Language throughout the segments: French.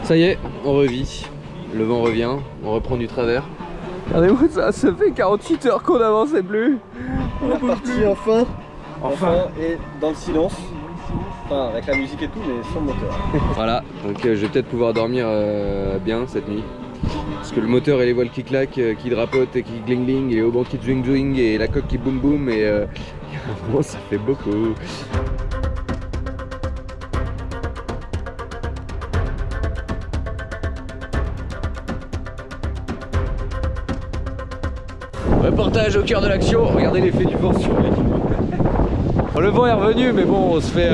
Ça y est, on revit. Le vent revient, on reprend du travers. Regardez-moi ça, ça fait 48 heures qu'on n'avançait plus. On est parti enfin. Enfin, et dans le silence. Enfin, avec la musique et tout, mais sans moteur. Voilà, donc je vais peut-être pouvoir dormir bien cette nuit. Parce que le moteur et les voiles qui claquent, qui drapotent et qui gling gling, et les haubans qui zwing zwing, et la coque qui boum boum, et bon, ça fait beaucoup. Reportage au cœur de l'action, regardez l'effet du vent sur l'équipement. Le vent est revenu, mais bon, on se fait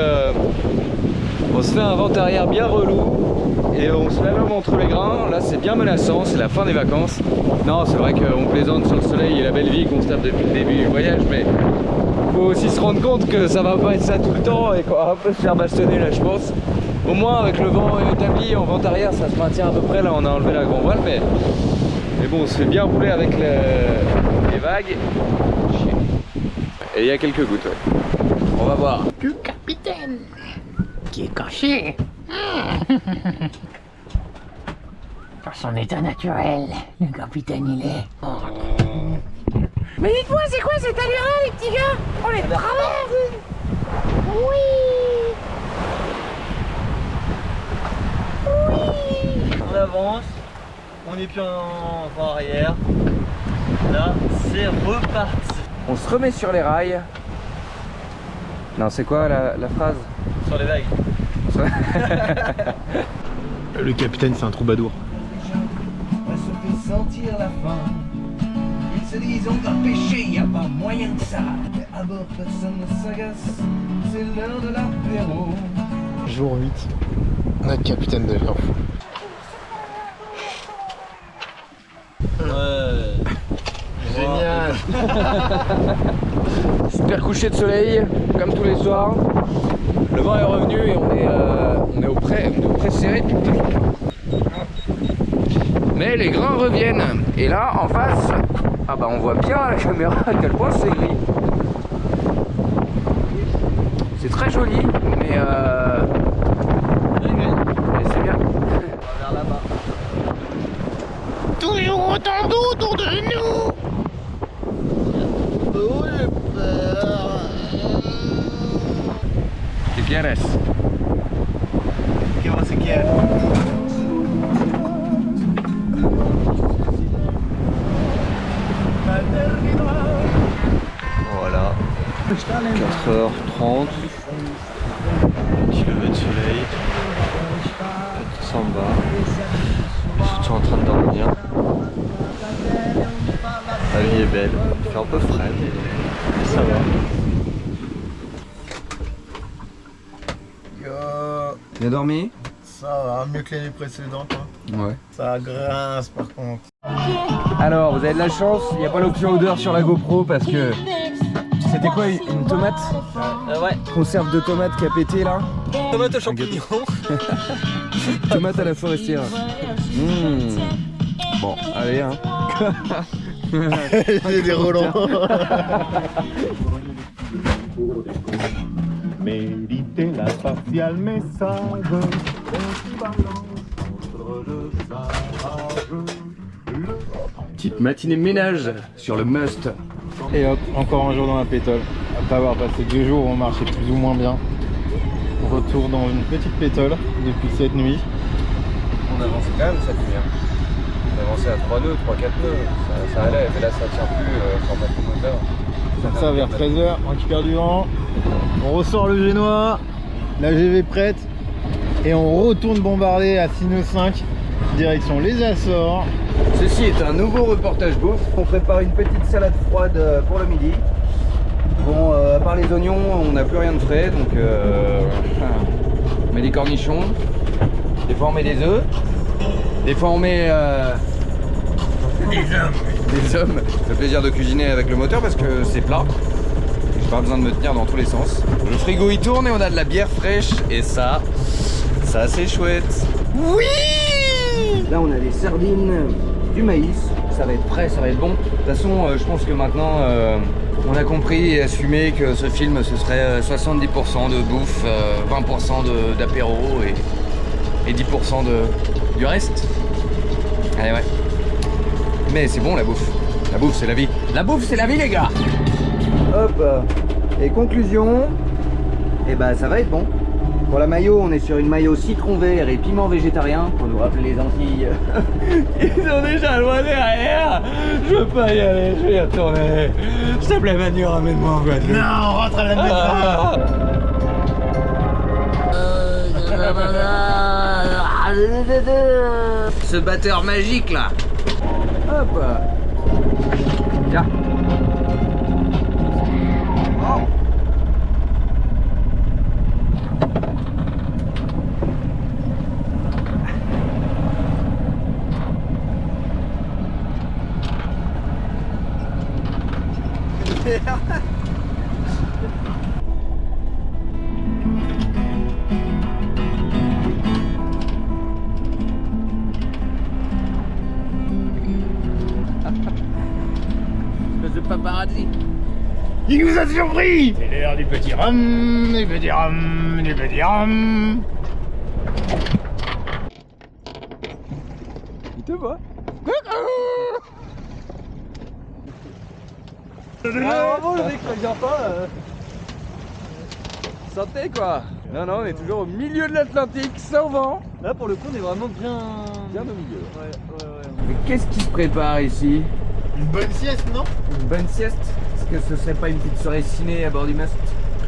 un vent arrière bien relou et on se met l'homme entre les grains. Là, c'est bien menaçant, c'est la fin des vacances. Non, c'est vrai qu'on plaisante sur le soleil et la belle vie qu'on se tape depuis le début du voyage, mais faut aussi se rendre compte que ça va pas être ça tout le temps et qu'on va un peu se faire bastonner là, je pense. Au moins, avec le vent établi en vent arrière, ça se maintient à peu près. Là, on a enlevé la grand voile, mais bon, on se fait bien rouler avec les vagues. Et il y a quelques gouttes, ouais. On va voir. Le capitaine qui est caché dans son état naturel. Le capitaine, il est... Mais dites-moi, c'est quoi cette allure-là, les petits gars? On les traverse. Oui. Oui. On avance, on n'est plus en vent arrière. Là, c'est reparti. On se remet sur les rails. Non, c'est quoi la phrase? Sur les vagues. Le capitaine, c'est un troubadour. On se fait sentir la faim. Ils se disent on va pêcher, y a pas moyen que ça. Mais à bord personne ne s'agace, c'est l'heure de l'apéro. Jour 8. Notre capitaine devient fou. Ouais. Génial. Super coucher de soleil, comme tous les soirs. Le vent est revenu et on est au près serré. Mais les grains reviennent. Et là, en face, ah bah on voit bien à la caméra à quel point c'est gris. C'est très joli, mais c'est bien. Vers là-bas. Toujours autant d'eau autour de nous. ¿Qué quieres? ¿Qué vas a querer? Voilà. 4h30. Petit lever de soleil. Petit samba. Les autres sont en train de dormir. La vie est belle. Il fait un peu frais, mais ça va. Bien dormi? Ça va, mieux que l'année précédente. Hein. Ouais. Ça grince par contre. Alors, vous avez de la chance, il n'y a pas l'option odeur sur la GoPro parce que... C'était quoi, une tomate? Ouais. Conserve de tomates qui a pété là? Tomate aux champignons. Tomate à la forestière. Bon, allez hein. J'ai des relents. Méditer la spatiale message. Petite matinée ménage sur le must. Et hop, encore un jour dans la pétole. Après avoir passé 2 jours où on marchait plus ou moins bien. Retour dans une petite pétole depuis cette nuit. On avançait quand même, ça fait bien. On avançait à 3 nœuds, 3-4 nœuds. Ça allait, mais là ça tient plus, quand on a le moteur. Comme ça, vers 13h, on récupère du vent. On ressort le génois. La GV prête. Et on retourne bombarder à 6 nœuds 5. Direction les Açores. Ceci est un nouveau reportage bouffe. On prépare une petite salade froide pour le midi. Bon, à part les oignons, on n'a plus rien de frais, donc on met des cornichons. Des fois on met des œufs. Des fois on met des hommes. Ça fait plaisir de cuisiner avec le moteur parce que c'est plat. J'ai pas besoin de me tenir dans tous les sens. Le frigo il tourne et on a de la bière fraîche et ça c'est chouette. Oui! Là on a des sardines, du maïs, ça va être frais, ça va être bon. De toute façon je pense que maintenant on a compris et assumé que ce film ce serait 70% de bouffe, 20% d'apéro et 10% du reste. Allez ouais. Mais c'est bon la bouffe. La bouffe c'est la vie. La bouffe c'est la vie les gars. Hop. Et conclusion. Et bah ça va être bon. Pour la mayo, on est sur une mayo citron vert et piment végétarien pour nous rappeler les Antilles. Ils sont déjà loin derrière. Je veux pas y aller, je vais y retourner. S'il te plaît Manu, ramène-moi en Guadeloupe. Non, on rentre à la maison. Ce batteur magique là. Hop. Tiens. Oh. Le paparazzi. Il nous a surpris. C'est l'heure du petit rhum, du petit rhum, du petit rhum. Il te voit. Bravo le mec, ça vient pas. Santé quoi. Non, non, on est toujours au milieu de l'Atlantique, sans vent. Là pour le coup on est vraiment bien Bien au milieu. Ouais. Mais qu'est-ce qui se prépare ici? Une bonne sieste, non? Une bonne sieste? Est-ce que ce serait pas une petite soirée ciné à bord du mast?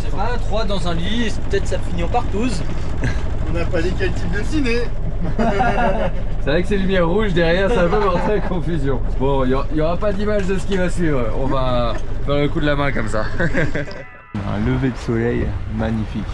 C'est vrai, 3 dans un lit et peut-être ça finit en partouze. On n'a pas dit quel type de ciné. C'est vrai que ces lumières rouges derrière, ça peut porter à confusion. Bon, il n'y aura pas d'image de ce qui va suivre. On va faire le coup de la main comme ça. Un lever de soleil magnifique.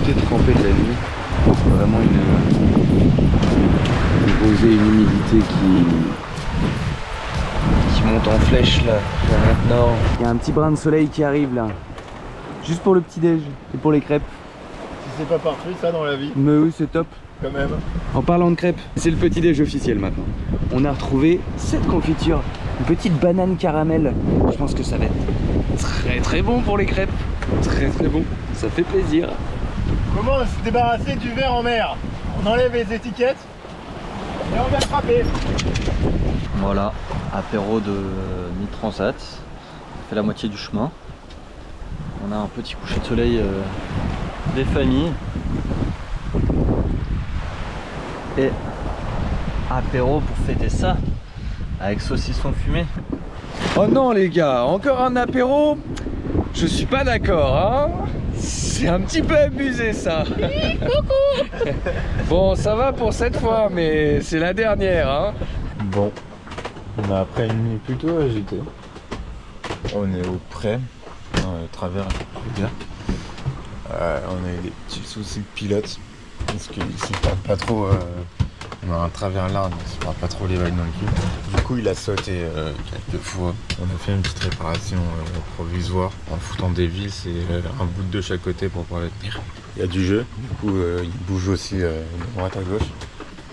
Tout est trempé de la nuit. Vraiment une rosée, une humidité qui monte en flèche là. Maintenant, il y a un petit brin de soleil qui arrive là. Juste pour le petit déj et pour les crêpes. Si c'est pas parfait ça dans la vie, Mais oui, c'est top. quand même. En parlant de crêpes, c'est le petit déj officiel maintenant. On a retrouvé cette confiture, une petite banane caramel. Je pense que ça va être très très bon pour les crêpes. Très très bon, ça fait plaisir. Comment se débarrasser du verre en mer? On enlève les étiquettes et on vient le frapper. Voilà, apéro de mi-transat. On fait la moitié du chemin. On a un petit coucher de soleil des familles. Et apéro pour fêter ça avec saucisson fumé. Oh non les gars, encore un apéro? Je suis pas d'accord hein. C'est un petit peu abusé ça. Bon ça va pour cette fois mais c'est la dernière hein. Bon, on a après une nuit plutôt agitée. On est au près, dans le travers, je veux dire. On a eu des petits soucis de pilote parce qu'il supporte pas trop. On a un travers large, mais il supporte pas trop les vagues dans le cul. Du coup, il a sauté quelques fois. On a fait une petite réparation provisoire en foutant des vis et un bout de chaque côté pour pouvoir le tenir. Il y a du jeu, du coup, il bouge aussi de droite à gauche.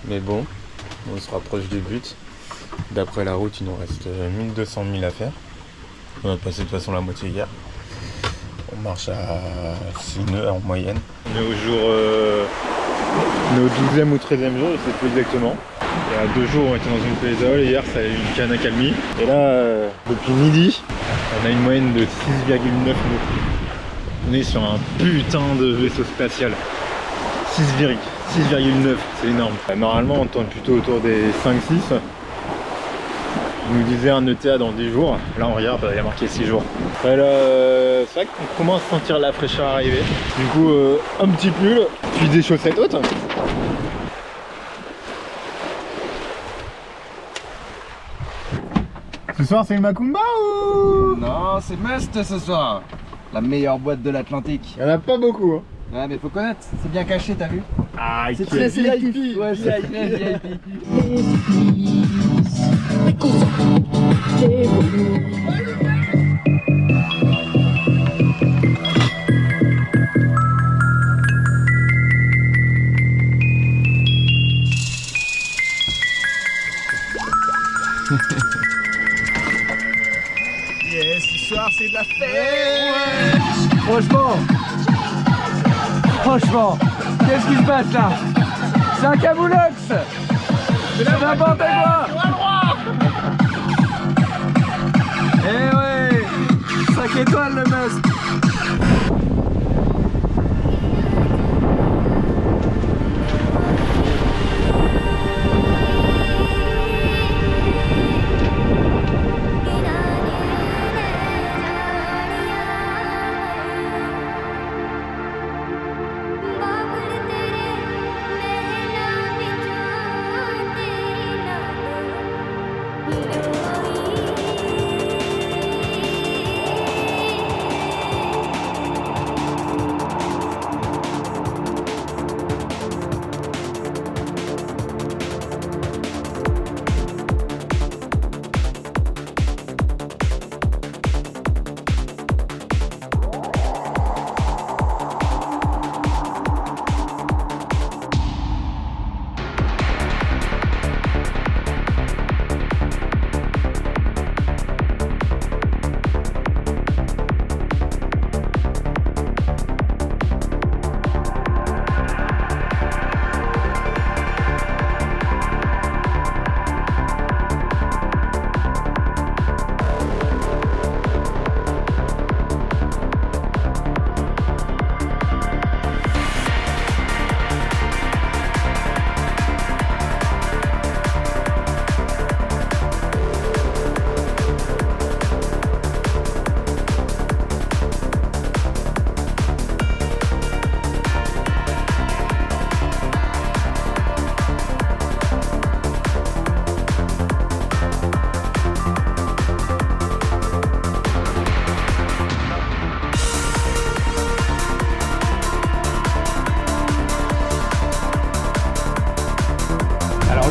Mais bon, on se rapproche du but. D'après la route, il nous reste 1200 000 à faire. On a passé de toute façon la moitié hier. On marche à 6 nœuds en moyenne. On est au jour... on est au 12e ou 13e jour, je sais plus exactement. Il y a 2 jours, on était dans une pédale. Hier, ça a eu une canne accalmie. Et là, depuis midi, on a une moyenne de 6,9 nœuds. On est sur un putain de vaisseau spatial. 6,9, c'est énorme. Normalement, on tourne plutôt autour des 5-6. Il nous disait un ETA dans 10 jours. Là, on regarde, il y a marqué 6 jours. Après, là, c'est vrai qu'on commence à sentir la fraîcheur arriver. Du coup, un petit pull, puis des chaussettes hautes. Ce soir, c'est le Macumba ou... Non c'est Must ce soir. La meilleure boîte de l'Atlantique. Il n'y en a pas beaucoup. Hein. Ouais, mais faut connaître, c'est bien caché, t'as vu? Ah, C'est très sélectif. Ouais, c'est très VIP. Yes, ce soir c'est de la fête. Franchement, qu'est-ce qui se passe là? C'est un camoulox. C'est n'importe quoi. Eh ouais, 5 étoiles le must.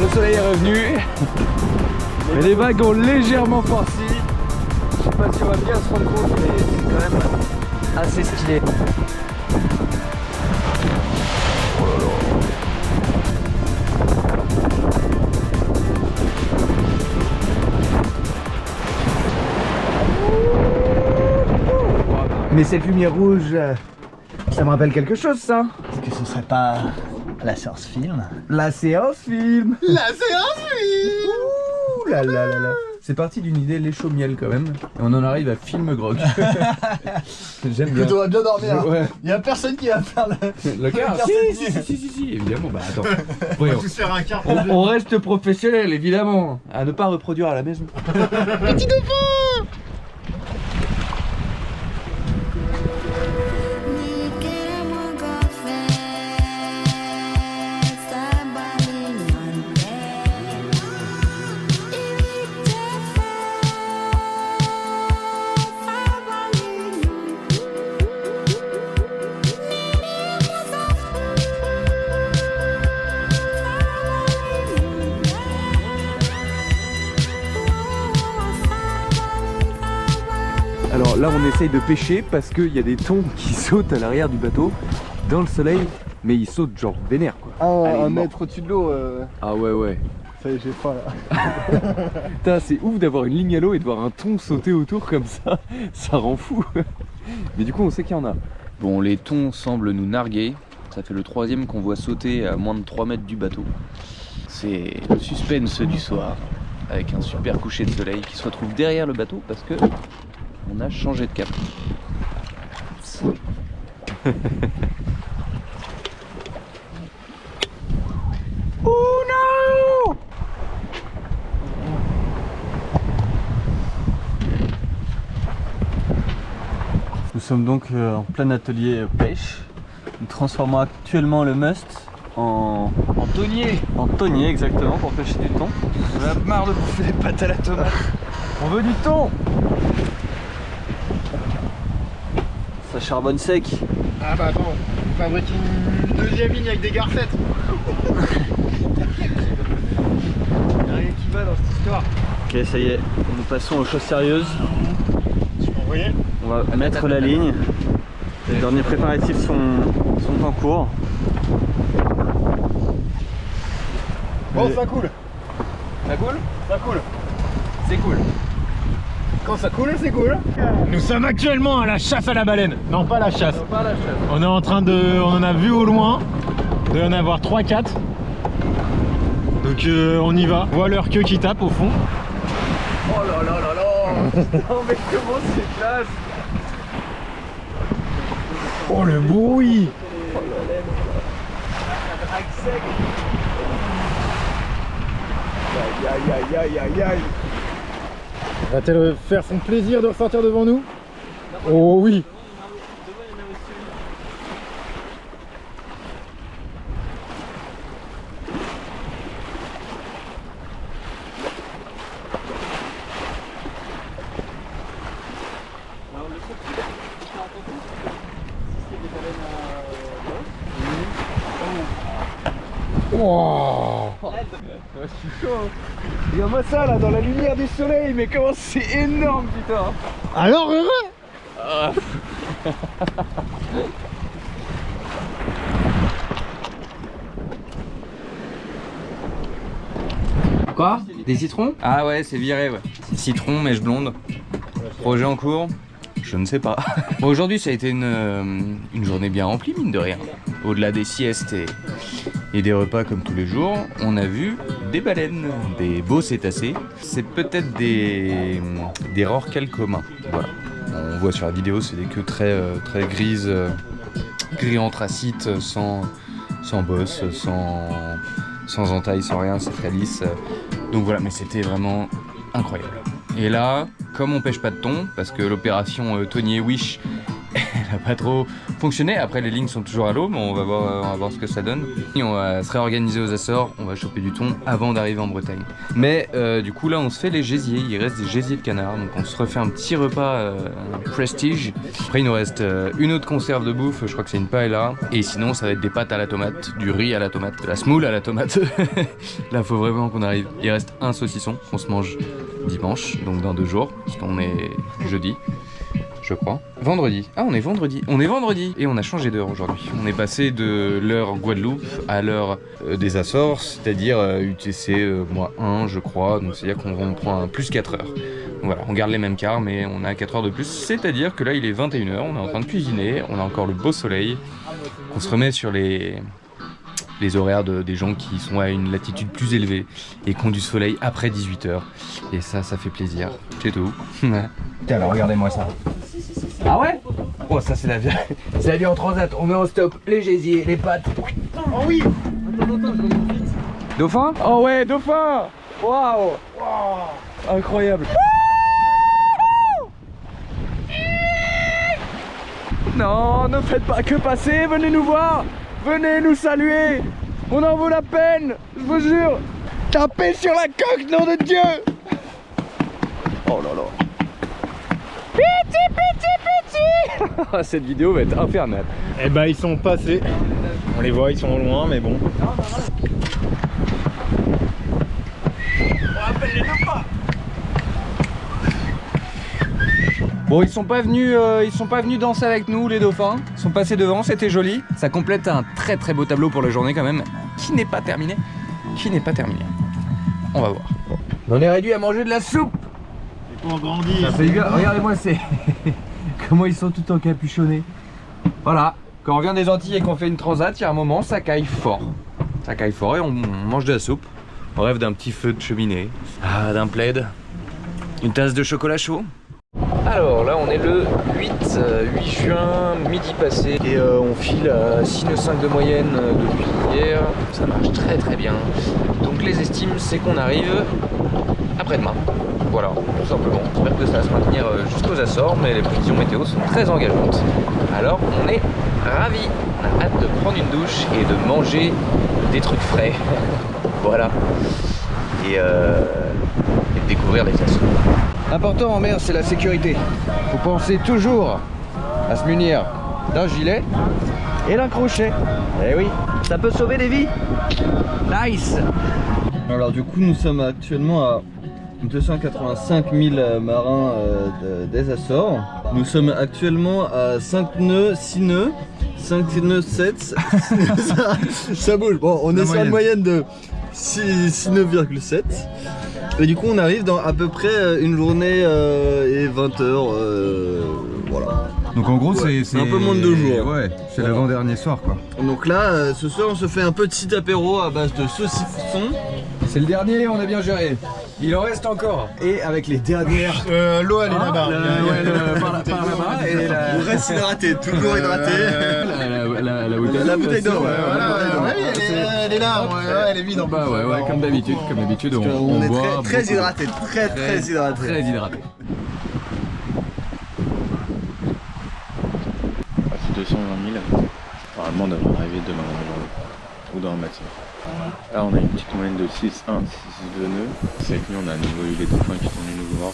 Le soleil est revenu, mais les vagues ont légèrement farci. Je sais pas si on va bien se rendre compte, mais c'est quand même assez stylé. Oh là là. Mais cette lumière rouge, ça me rappelle quelque chose ça. Est-ce que ce serait pas la séance film? La séance film. La séance film. Ouh là là là là. C'est parti d'une idée lait chaud miel quand même. Et on en arrive à film grog. J'aime bien. Tu dois bien dormir. Ouais. Il y a personne qui va faire Le quart. Si, évidemment. Bah attends. Ouais, On va tous faire un quart. on reste professionnel évidemment. À ne pas reproduire à la maison. Petit dauphin. Alors là on essaye de pêcher parce qu'il y a des thons qui sautent à l'arrière du bateau dans le soleil, mais ils sautent genre vénère quoi. Un mort. mètre au-dessus de l'eau. Ah ouais. Ça y est, j'ai faim là. Putain, c'est ouf d'avoir une ligne à l'eau et de voir un thon sauter autour comme ça rend fou. Mais du coup on sait qu'il y en a. Bon, les thons semblent nous narguer, ça fait le 3e qu'on voit sauter à moins de 3 mètres du bateau. C'est le suspense du soir, avec un super coucher de soleil qui se retrouve derrière le bateau parce que on a changé de cap. Oh non! Nous sommes donc en plein atelier pêche. Nous transformons actuellement le must en Thonier! en thonier exactement pour pêcher du thon. On a marre de bouffer des pâtes à la tomate. On veut du thon! Ça charbonne sec. Ah bah attends, fabrique une deuxième ligne avec des garcettes. Y'a rien qui va dans cette histoire. Ok, ça y est, nous passons aux choses sérieuses. Vous voyez? On va mettre la ligne. Les derniers préparatifs sont en cours. Bon, ça coule. Ça coule? Ça coule. C'est cool. Quand ça coule, c'est cool. Nous sommes actuellement à la chasse à la baleine. Non, pas la chasse. Pas la chasse. On est en train de... On en a vu au loin. Il doit y en avoir 3-4. Donc on y va. On voit leur queue qui tape au fond. Oh là là là là. Non mais comment c'est classe. Oh le bruit. Aïe aïe aïe aïe aïe. Va-t-elle faire son plaisir de ressortir devant nous? Oh oui. Wow. Je suis chaud. Regarde-moi ça là dans la lumière du soleil, mais comment c'est énorme putain. Alors heureux. Quoi? Des citrons? Ah ouais, c'est viré ouais. Citron, mèche blonde. Projet en cours? Je ne sais pas. Bon, aujourd'hui ça a été une journée bien remplie mine de rien. Au-delà des siestes et des repas comme tous les jours, on a vu des baleines, des beaux cétacés. C'est peut-être des rorquals communs. Voilà. On voit sur la vidéo, c'est des queues très grises, gris anthracite, sans bosse, sans entaille, sans rien, c'est très lisse. Donc voilà, mais c'était vraiment incroyable. Et là, comme on pêche pas de thon, parce que l'opération Thonier Wish, elle a pas trop fonctionné. Après, les lignes sont toujours à l'eau, mais on va voir ce que ça donne. Et on va se réorganiser aux Açores, on va choper du thon avant d'arriver en Bretagne. Mais du coup, là, on se fait les gésiers. Il reste des gésiers de canard, donc on se refait un petit repas prestige. Après, il nous reste une autre conserve de bouffe, je crois que c'est une paella. Et sinon, ça va être des pâtes à la tomate, du riz à la tomate, de la semoule à la tomate. Là, faut vraiment qu'on arrive. Il reste un saucisson qu'on se mange dimanche, donc dans 2 jours, parce qu'on est jeudi. Je crois. Vendredi. Ah, on est vendredi. On est vendredi. Et on a changé d'heure aujourd'hui. On est passé de l'heure Guadeloupe à l'heure des Açores, c'est-à-dire UTC-1, je crois. Donc c'est-à-dire qu'on prend un plus 4 heures. Donc voilà, on garde les mêmes quarts, mais on a 4 heures de plus. C'est-à-dire que là, il est 21h, on est en train de cuisiner, on a encore le beau soleil. On se remet sur les horaires des gens qui sont à une latitude plus élevée et qui ont du soleil après 18h. Et ça fait plaisir. C'est tout. Tiens, alors regardez-moi ça. Ah ouais? Oh, ça c'est la vie en transat. On met en stop les gésiers, les pattes. Oh oui. Attends, je remonte vite. Dauphin? Oh ouais, dauphin. Waouh. Incroyable. Non, ne faites pas que passer, venez nous voir. Venez nous saluer. On en vaut la peine, je vous jure. Tapez sur la coque, nom de Dieu. Oh là là. Piti. Cette vidéo va être infernale. Eh ben ils sont passés. On les voit, ils sont loin, mais bon. On rappelle les dauphins. Bon, ils sont pas venus danser avec nous, les dauphins. Ils sont passés devant, c'était joli. Ça complète un très très beau tableau pour la journée quand même, qui n'est pas terminé. On va voir. On est réduit à manger de la soupe. On grandit. Regardez-moi, c'est comment ils sont tout encapuchonnés. Voilà. Quand on revient des Antilles et qu'on fait une transat, il y a un moment, ça caille fort. Ça caille fort et on mange de la soupe. On rêve d'un petit feu de cheminée, d'un plaid, une tasse de chocolat chaud. Alors là on est le 8 juin, midi passé et on file à 6,5 de moyenne depuis hier. Ça marche très très bien. Donc les estimes c'est qu'on arrive après-demain. Voilà, tout simplement. J'espère que ça va se maintenir jusqu'aux Açores, mais les prévisions météo sont très engageantes. Alors on est ravis. On a hâte de prendre une douche et de manger des trucs frais. Voilà. Et de découvrir les Açores. L'important en mer, c'est la sécurité. Faut penser toujours à se munir d'un gilet et l'incrocher. Eh oui, ça peut sauver des vies. Nice. Alors du coup nous sommes actuellement à 285 000 marins des Açores. Nous sommes actuellement à 5 nœuds, 6 nœuds, 5 nœuds 7. Ça bouge. Bon, on est sur une moyenne de 6 nœuds,7. Et du coup on arrive dans à peu près une journée et 20 heures. Voilà. Donc en gros c'est un peu moins de 2 jours. Ouais, c'est l'avant-dernier soir quoi. Donc là ce soir on se fait un petit apéro à base de saucisson. C'est le dernier, on a bien géré. Il en reste encore. Et avec les dernières. L'eau elle est là-bas. Par là-bas. Et On reste hydraté, toujours hydraté. la bouteille d'eau. Elle est là, elle est vide en Bah ouais, comme d'habitude, On est boit très beaucoup. hydraté, très hydraté. Très hydraté. C'est 220 000. Normalement on devrait arriver demain dans la journée. Ou dans la matinée. Là on a une petite moyenne de 6-1, 6-2 nœuds. C'est avec nous on a à nouveau eu les dauphins qui sont venus nous voir.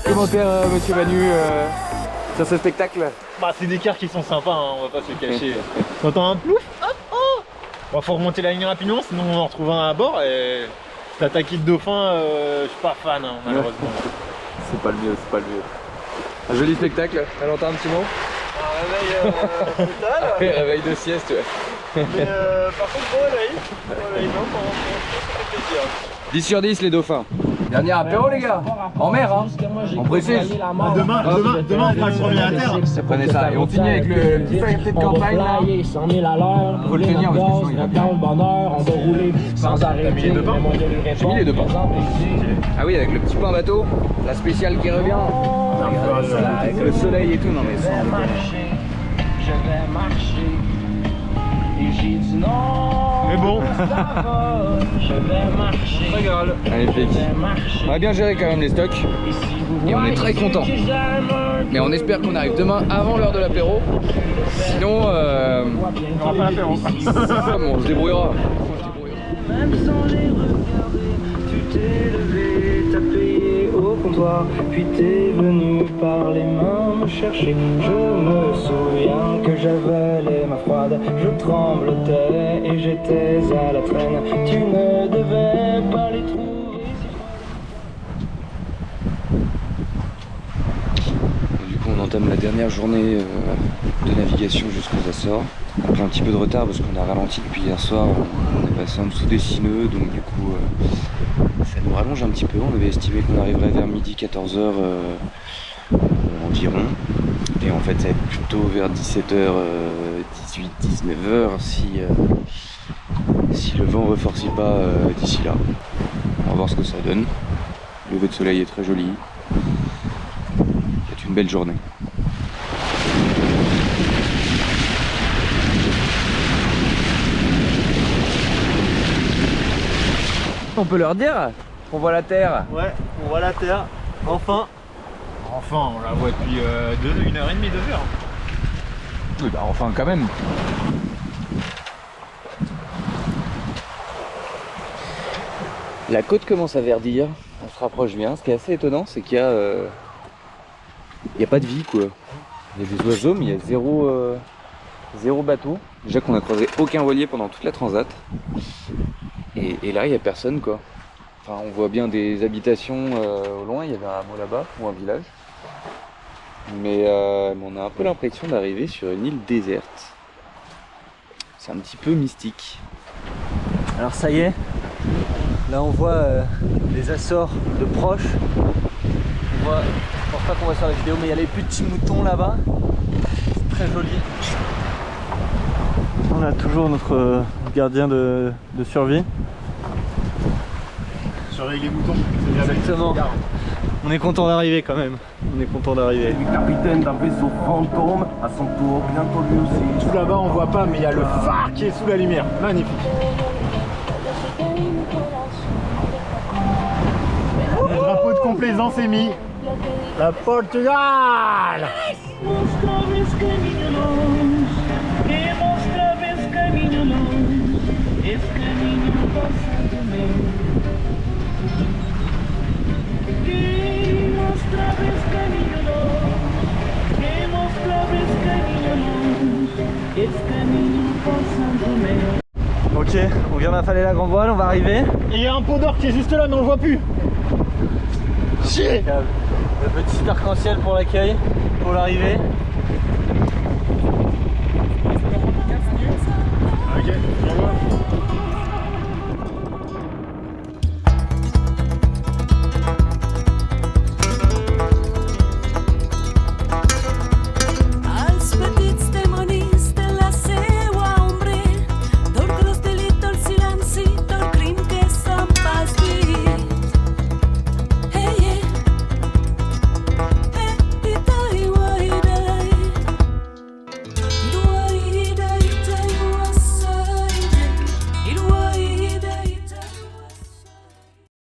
Commentaire, monsieur Manu, sur ce spectacle. Bah c'est des cars qui sont sympas, hein, on va pas se le cacher. T'entends un plouf, hop, oh. Bon, faut remonter la ligne rapidement, sinon on en retrouve un à bord et t'attaquer de dauphin, je suis pas fan hein, malheureusement. C'est pas le mieux, c'est pas le mieux. Un joli spectacle, elle entend un petit mot. Un réveil brutal. Réveil de sieste, ouais. Mais par contre bon réveil, non, ça fait plaisir. 10 sur 10 les dauphins. Dernier apéro les gars, en mer hein, on précise. Demain on fera le premier à terre. Prenez ça et on finit avec le petit feuilleté de campagne là. 100 000 à l'heure, Faut le tenir parce que sinon il va bien. dans le bonheur, on va rouler sans arrêter. J'ai mis les deux pains. Ah oui, avec le petit pain bateau, la spéciale qui revient. Avec le soleil et tout, non mais Je vais marcher, je vais marcher. Et j'ai dit non. Mais bon. Ça va, je vais marcher. Régale. magnifique. On a bien géré quand même les stocks. Et on est très content. Mais on espère qu'on arrive demain avant l'heure de l'apéro. Sinon, On aura pas l'apéro. bon, on se débrouillera. Même sans les regarder, tu t'es levé, t'as payé au comptoir, puis t'es venu par les mains me chercher. Je me souviens que j'avalais ma froide, je tremblotais et j'étais à la traîne. Tu ne devais pas les trouver si Du coup, on entame la dernière journée de navigation jusqu'aux Açores. On prend un petit peu de retard parce qu'on a ralenti depuis hier soir. On est passé en dessous des 6 nœuds, donc du coup, ça nous rallonge un petit peu. On avait estimé qu'on arriverait vers midi, 14h environ. Et en fait, ça va être plutôt vers 17h, 18, 19h si si le vent ne reforcit pas d'ici là. On va voir ce que ça donne. Le lever de soleil est très joli. C'est une belle journée. On peut leur dire qu'on voit la terre. Ouais, on voit la terre. Enfin. Enfin, on la voit depuis 1h30, 2 heures. Oui, bah enfin quand même. La côte commence à verdir, elle se rapproche bien. Ce qui est assez étonnant, c'est qu'il y a pas de vie quoi. Il y a des oiseaux, mais il y a zéro bateau. Déjà qu'on a croisé aucun voilier pendant toute la transat. Et là, il n'y a personne quoi. Enfin, on voit bien des habitations au loin, il y avait un hameau là-bas, ou un village. Mais on a un peu l'impression d'arriver sur une île déserte. C'est un petit peu mystique. Alors ça y est, là on voit les Açores de proche. On voit, je pense pas qu'on voit sur la vidéo, mais il y a les petits moutons là-bas. C'est très joli. On a toujours notre gardien de survie. Surveille les moutons. Exactement. On est content d'arriver quand même. On est content d'arriver. Le capitaine d'un vaisseau fantôme, à son tour, bientôt lui aussi. Tout là-bas on voit pas, mais il y a le phare qui est sous la lumière. Magnifique. Le drapeau de complaisance est mis. La Portugal. Ok, on vient d'affaler la grande voile, on va arriver. Et il y a un pot d'or qui est juste là, mais on le voit plus. Chier. Le petit arc-en-ciel pour l'accueil, pour l'arrivée.